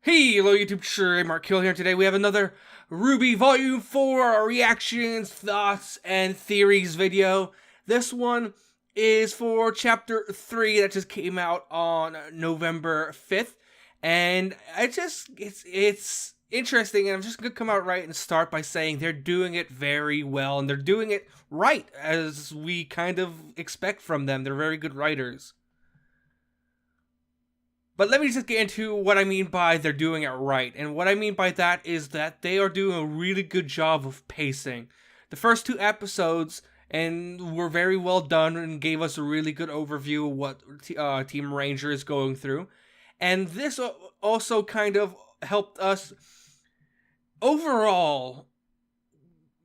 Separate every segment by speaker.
Speaker 1: Hey, hello YouTube, sure, Mark Hill here. Today we have another RWBY Volume 4 reactions, thoughts, and theories video. This one is for Chapter 3 that just came out on November 5th. And it's interesting, and I'm just going to come out right and start by saying they're doing it very well, and they're doing it right, as we kind of expect from them. They're very good writers. But let me just get into what I mean by they're doing it right. And what I mean by that is that they are doing a really good job of pacing. The first two episodes and were very well done and gave us a really good overview of what Team Ranger is going through. And this also kind of helped us. Overall,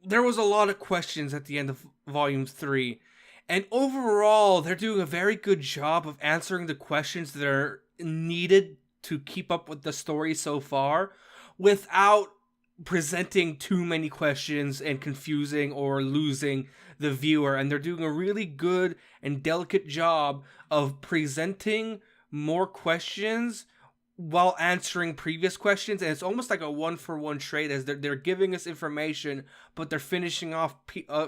Speaker 1: there was a lot of questions at the end of Volume 3. And overall, they're doing a very good job of answering the questions that are needed to keep up with the story so far without presenting too many questions and confusing or losing the viewer. And they're doing a really good and delicate job of presenting more questions while answering previous questions, and it's almost like a one-for-one trade, as they're giving us information, but they're finishing off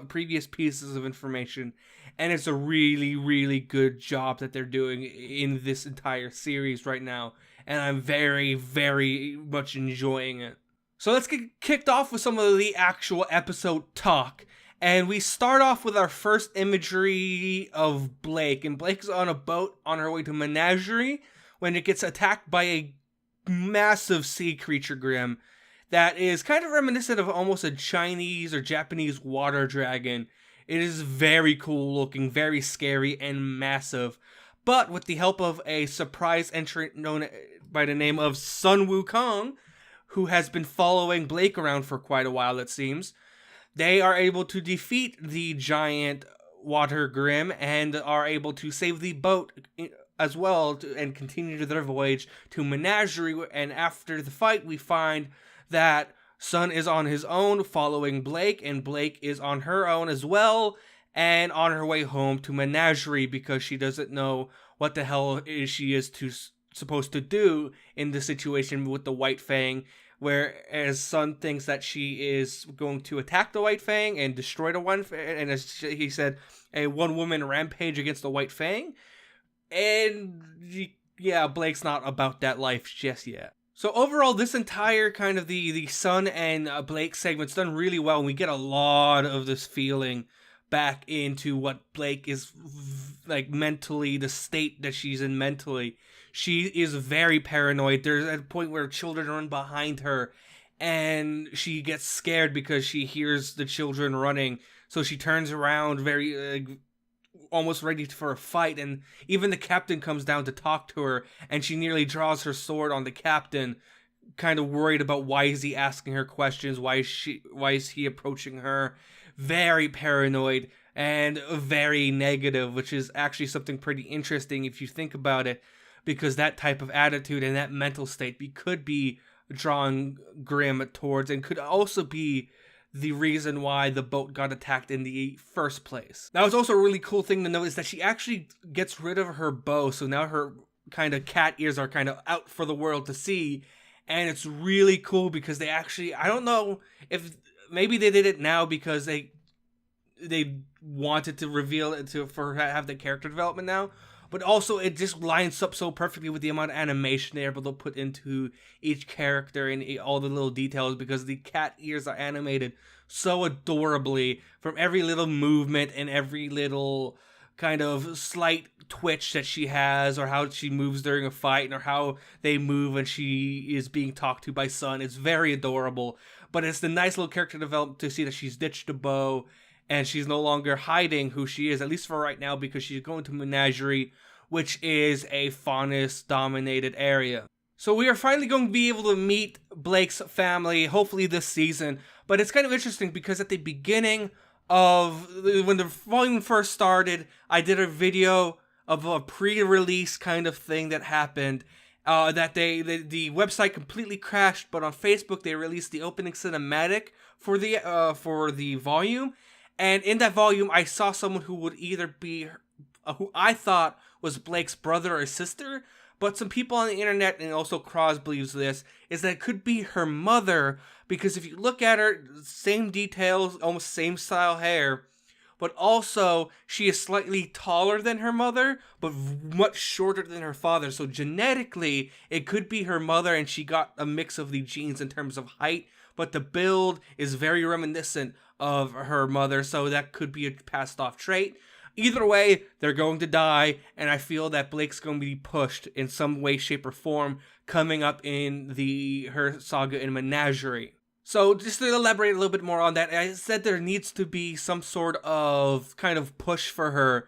Speaker 1: previous pieces of information, and it's a really good job that they're doing in this entire series right now, and I'm very much enjoying it. So let's get kicked off with some of the actual episode talk. And we start off with our first imagery of Blake, and Blake's on a boat on her way to Menagerie when it gets attacked by a massive sea creature Grimm that is kind of reminiscent of almost a Chinese or Japanese water dragon. It is very cool looking, very scary, and massive. But with the help of a surprise entrant known by the name of Sun Wukong, who has been following Blake around for quite a while, it seems, they are able to defeat the giant water Grimm and are able to save the boat as well and continue their voyage to Menagerie. And after the fight, we find that Sun is on his own following Blake, and Blake is on her own as well and on her way home to Menagerie because she doesn't know what the hell she is supposed to do in the situation with the White Fang, whereas Sun thinks that she is going to attack the White Fang and destroy the White Fang, and as he said, a one-woman rampage against the White Fang. And yeah, Blake's not about that life just yet. So overall, this entire kind of the Sun and Blake segment's done really well, and we get a lot of this feeling back into what Blake is like mentally, the state that she's in mentally. She is very paranoid. There's a point where children run behind her, and she gets scared because she hears the children running. So she turns around very almost ready for a fight, and even the captain comes down to talk to her, and she nearly draws her sword on the captain, kind of worried about why is he asking her questions, why is he approaching her. Very paranoid and very negative, which is actually something pretty interesting if you think about it, because that type of attitude and that mental state could be drawing Grimm towards, and could also be the reason why the boat got attacked in the first place. Now, it's also a really cool thing to note is that she actually gets rid of her bow, so now her kind of cat ears are kind of out for the world to see, and it's really cool because they actually, I don't know if maybe they did it now because they wanted to reveal it have the character development now, but also it just lines up so perfectly with the amount of animation they're able to put into each character and all the little details, because the cat ears are animated so adorably from every little movement and every little kind of slight twitch that she has, or how she moves during a fight, or how they move when she is being talked to by Sun. It's very adorable, but it's the nice little character development to see that she's ditched a bow and she's no longer hiding who she is, at least for right now, because she's going to Menagerie, which is a faunus-dominated area. So we are finally going to be able to meet Blake's family, hopefully this season. But it's kind of interesting because at the beginning of, when the volume first started, I did a video of a pre-release kind of thing that happened. That the website completely crashed, but on Facebook they released the opening cinematic for the volume. And in that volume, I saw someone who would either be, who I thought was Blake's brother or sister, But some people on the internet, and also Cross believes this, is that it could be her mother, because if you look at her, same details, almost same style hair, but also she is slightly taller than her mother, but much shorter than her father. So genetically, it could be her mother, and she got a mix of the genes in terms of height, but the build is very reminiscent of her mother, so that could be a passed off trait. Either way, they're going to die, and I feel that Blake's going to be pushed in some way, shape, or form coming up in her saga in Menagerie. So just to elaborate a little bit more on that, I said there needs to be some sort of kind of push for her,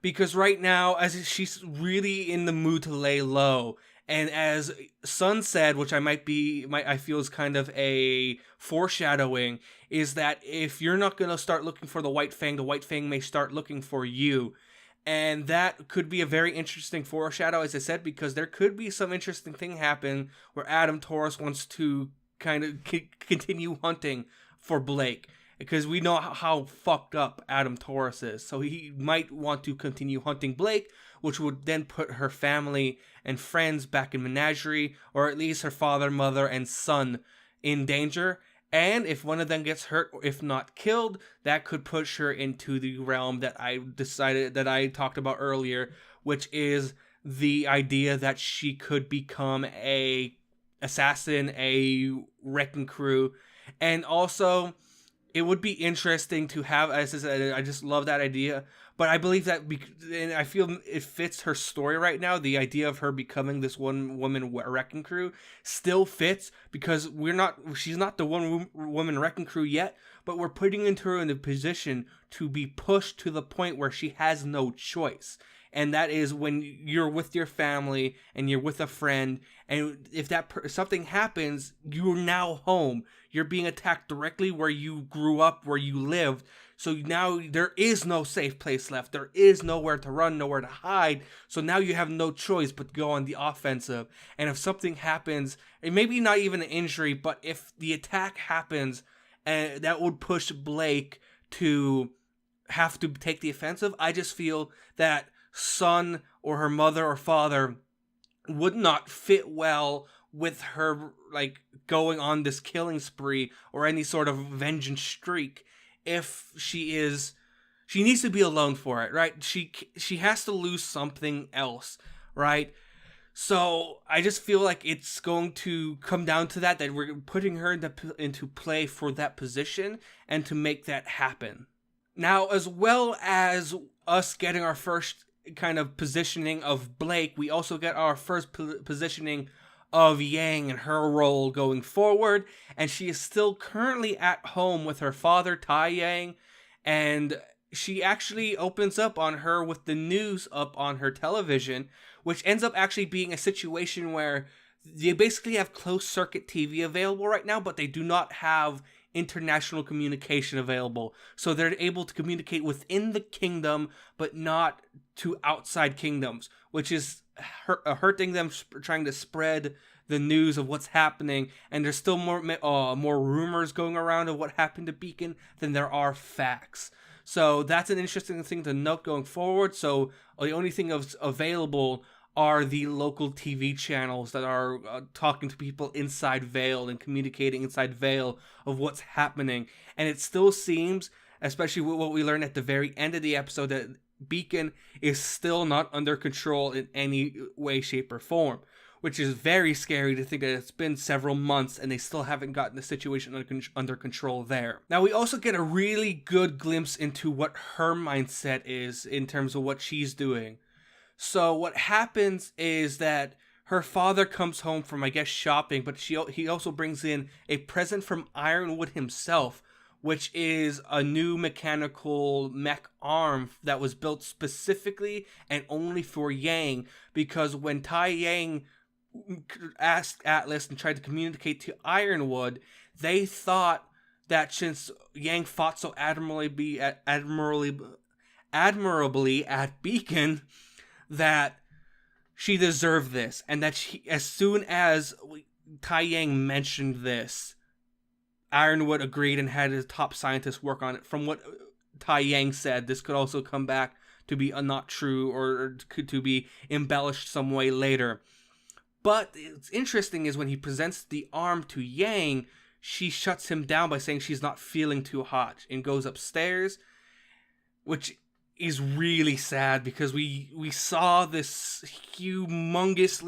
Speaker 1: because right now, as she's really in the mood to lay low, and as Sun said, which I feel is kind of a foreshadowing, is that if you're not gonna start looking for the White Fang may start looking for you. And that could be a very interesting foreshadow, as I said, because there could be some interesting thing happen where Adam Taurus wants to kind of continue hunting for Blake, because we know how fucked up Adam Taurus is. So he might want to continue hunting Blake, which would then put her family and friends back in Menagerie, or at least her father, mother, and son in danger. And if one of them gets hurt, or if not killed, that could push her into the realm that I talked about earlier, which is the idea that she could become a assassin, a wrecking crew. And also, it would be interesting to have, as I said, I just love that idea, but I believe that, and I feel it fits her story right now, the idea of her becoming this one woman wrecking crew still fits, because she's not the one woman wrecking crew yet, but we're putting her in a position to be pushed to the point where she has no choice. And that is when you're with your family and you're with a friend, and if something happens, you're now home. You're being attacked directly where you grew up, where you lived. So now there is no safe place left. There is nowhere to run, nowhere to hide. So now you have no choice but to go on the offensive. And if something happens, and maybe not even an injury, but if the attack happens, that would push Blake to have to take the offensive. I just feel that son or her mother or father would not fit well with her, like, going on this killing spree or any sort of vengeance streak. If she needs to be alone for it, right? She has to lose something else, right? So I just feel like it's going to come down to that we're putting her into play for that position and to make that happen. Now, as well as us getting our first kind of positioning of Blake, we also get our first positioning of Yang and her role going forward, and she is still currently at home with her father, Tai Yang, and she actually opens up on her with the news up on her television, which ends up actually being a situation where they basically have closed circuit TV available right now, but they do not have international communication available. So they're able to communicate within the kingdom, but not to outside kingdoms, which is hurting them, trying to spread the news of what's happening. And there's still more rumors going around of what happened to Beacon than there are facts. So that's an interesting thing to note going forward. So the only thing available are the local TV channels that are talking to people inside Vale and communicating inside Vale of what's happening. And it still seems, especially with what we learned at the very end of the episode, that Beacon is still not under control in any way, shape, or form, which is very scary to think that it's been several months and they still haven't gotten the situation under control there. Now, we also get a really good glimpse into what her mindset is in terms of what she's doing. So what happens is that her father comes home from, I guess, shopping, but he also brings in a present from Ironwood himself, which is a new mechanical mech arm that was built specifically and only for Yang, because when Tai Yang asked Atlas and tried to communicate to Ironwood, they thought that since Yang fought so admirably at Beacon, that she deserved this, and that as soon as Tai Yang mentioned this, Ironwood agreed and had his top scientist work on it. From what Tai Yang said, this could also come back to be not true or to be embellished some way later. But it's interesting is when he presents the arm to Yang, she shuts him down by saying she's not feeling too hot and goes upstairs, which is really sad because we saw this humongous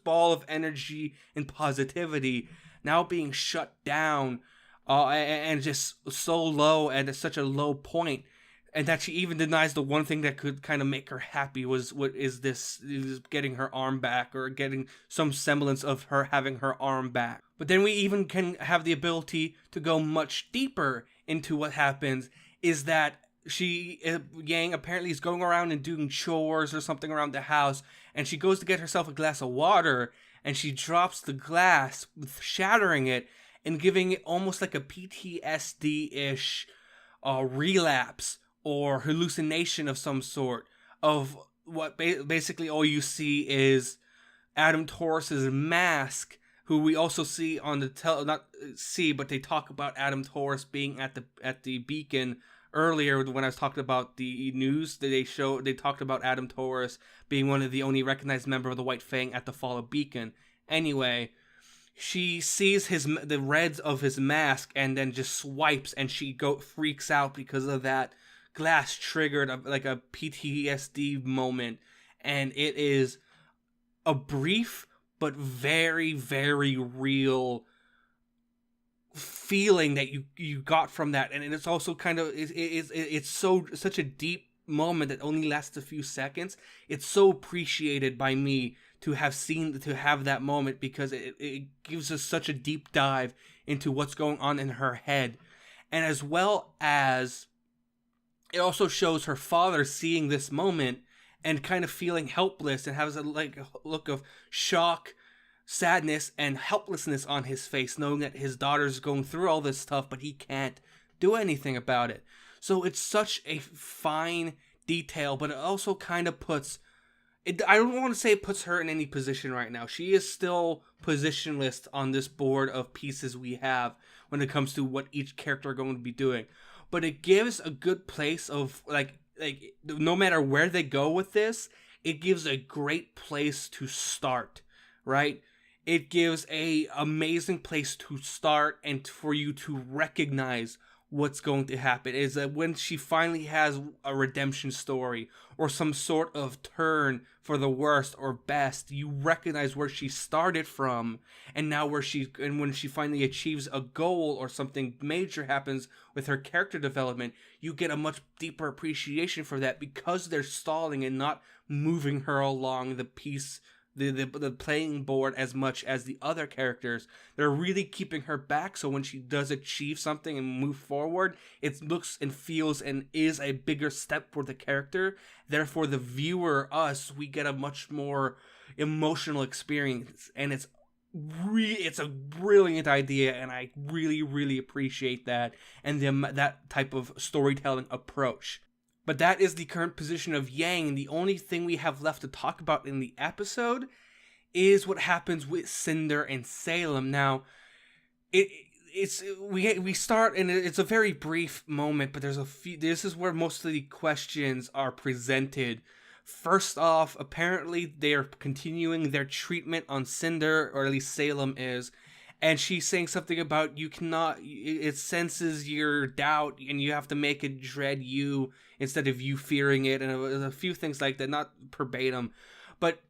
Speaker 1: ball of energy and positivity now being shut down, and just so low and at such a low point, and that she even denies the one thing that could kind of make her happy was is getting her arm back, or getting some semblance of her having her arm back. But then we even can have the ability to go much deeper into what happens, is that Yang apparently is going around and doing chores or something around the house, and she goes to get herself a glass of water, and she drops the glass, shattering it and giving it almost like a PTSD-ish relapse or hallucination of some sort, of what basically all you see is Adam Taurus's mask, who we also see on the not see, but they talk about Adam Taurus being at the beacon earlier when I was talking about the news that they talked about Adam Taurus being one of the only recognized member of the White Fang at the fall of Beacon. Anyway, she sees the reds of his mask and then just swipes, and she freaks out because of that glass triggered like a PTSD moment, and it is a brief but very, very real feeling that you got from that. And it's also kind of it's such a deep moment that only lasts a few seconds. It's so appreciated by me to have that moment, because it gives us such a deep dive into what's going on in her head, and as well as it also shows her father seeing this moment and kind of feeling helpless, and has a look of shock, sadness, and helplessness on his face, knowing that his daughter's going through all this stuff, but he can't do anything about it. So it's such a fine detail, but it also kind of puts it, I don't want to say it puts her in any position right now. She is still positionless on this board of pieces we have when it comes to what each character are going to be doing. But it gives a good place of like no matter where they go with this, it gives a great place to start, right? It gives a amazing place to start, and for you to recognize what's going to happen is that when she finally has a redemption story or some sort of turn for the worst or best, you recognize where she started from, and now when she finally achieves a goal or something major happens with her character development, you get a much deeper appreciation for that, because they're stalling and not moving her along the playing board as much as the other characters. They're really keeping her back, so when she does achieve something and move forward, it looks and feels and is a bigger step for the character. Therefore, the viewer, us, we get a much more emotional experience, and it's a brilliant idea, and I really, really appreciate that, and that type of storytelling approach. But that is the current position of Yang, and the only thing we have left to talk about in the episode is what happens with Cinder and Salem. Now, we start, and it's a very brief moment, but there's a few. This is where most of the questions are presented. First off, apparently they are continuing their treatment on Cinder, or at least Salem is. And she's saying something about it senses your doubt, and you have to make it dread you instead of you fearing it, and a few things like that, not verbatim. But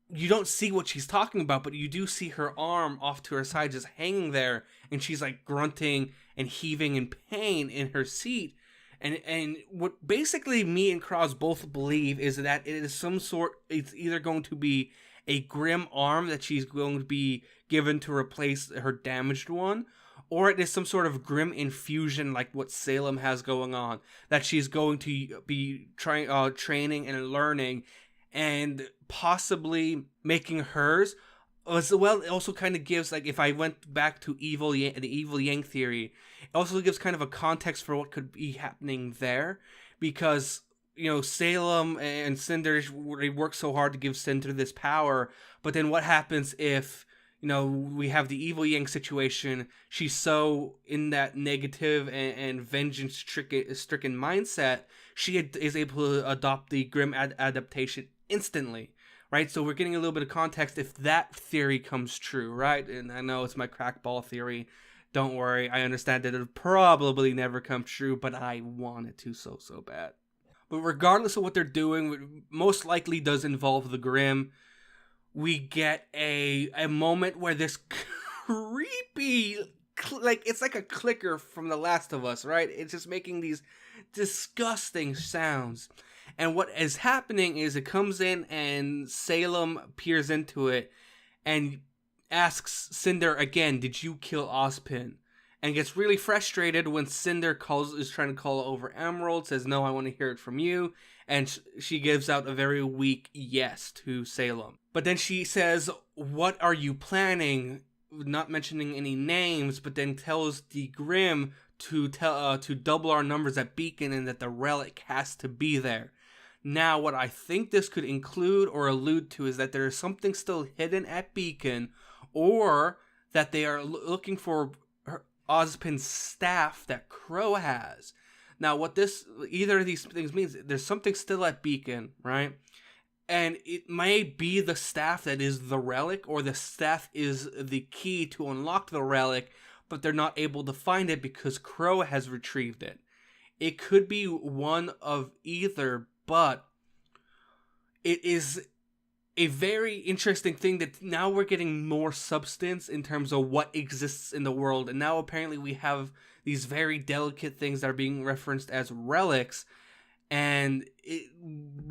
Speaker 1: you don't see what she's talking about, but you do see her arm off to her side just hanging there, and she's like grunting and heaving in pain in her seat. And what basically me and Cross both believe is that it is it's either going to be a grim arm that she's going to be given to replace her damaged one, or it is some sort of grim infusion like what Salem has going on, that she's going to be training and learning, and possibly making hers. As well, it also kind of gives, like, if I went back to the evil Yang theory, it also gives kind of a context for what could be happening there, because Salem and Cinder, they work so hard to give Cinder this power, but then what happens if we have the evil Yang situation. She's so in that negative and vengeance stricken mindset, is able to adopt the Grimm adaptation instantly, right? So we're getting a little bit of context if that theory comes true, right? And I know it's my crackball theory. Don't worry, I understand that it'll probably never come true, but I want it to so bad. But regardless of what they're doing, most likely does involve the Grimm. We get a moment where this creepy, it's like a clicker from The Last of Us, right? It's just making these disgusting sounds. And what is happening is it comes in and Salem peers into it and asks Cinder again, "Did you kill Ozpin?" And gets really frustrated when Cinder is trying to call over Emerald, says, "No, I want to hear it from you." And she gives out a very weak yes to Salem. But then she says, "What are you planning?" Not mentioning any names, but then tells the Grimm to double our numbers at Beacon and that the relic has to be there. Now, what I think this could include or allude to is that there is something still hidden at Beacon, or that they are looking for Ozpin's staff that Crow has. Now, what either of these things means, there's something still at Beacon, right? And it may be the staff that is the relic, or the staff is the key to unlock the relic, but they're not able to find it because Crow has retrieved it. It could be one of either, but it is a very interesting thing that now we're getting more substance in terms of what exists in the world. And now apparently we have these very delicate things that are being referenced as relics. And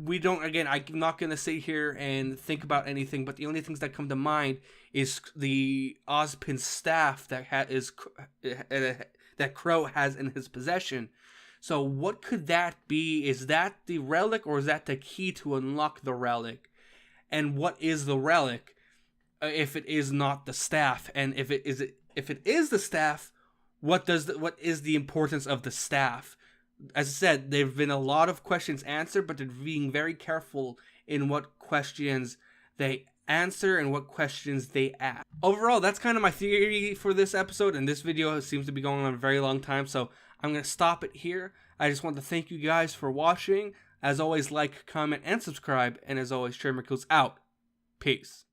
Speaker 1: we don't, again, I'm not going to sit here and think about anything, but the only things that come to mind is the Ozpin staff that Crow has in his possession. So what could that be? Is that the relic, or is that the key to unlock the relic? And what is the relic if it is not the staff? And if it is the staff, what is the importance of the staff? As I said, there have been a lot of questions answered, but they're being very careful in what questions they answer and what questions they ask. Overall, that's kind of my theory for this episode, and this video seems to be going on a very long time, so I'm going to stop it here. I just want to thank you guys for watching. As always, like, comment, and subscribe. And as always, Trademark Kills out. Peace.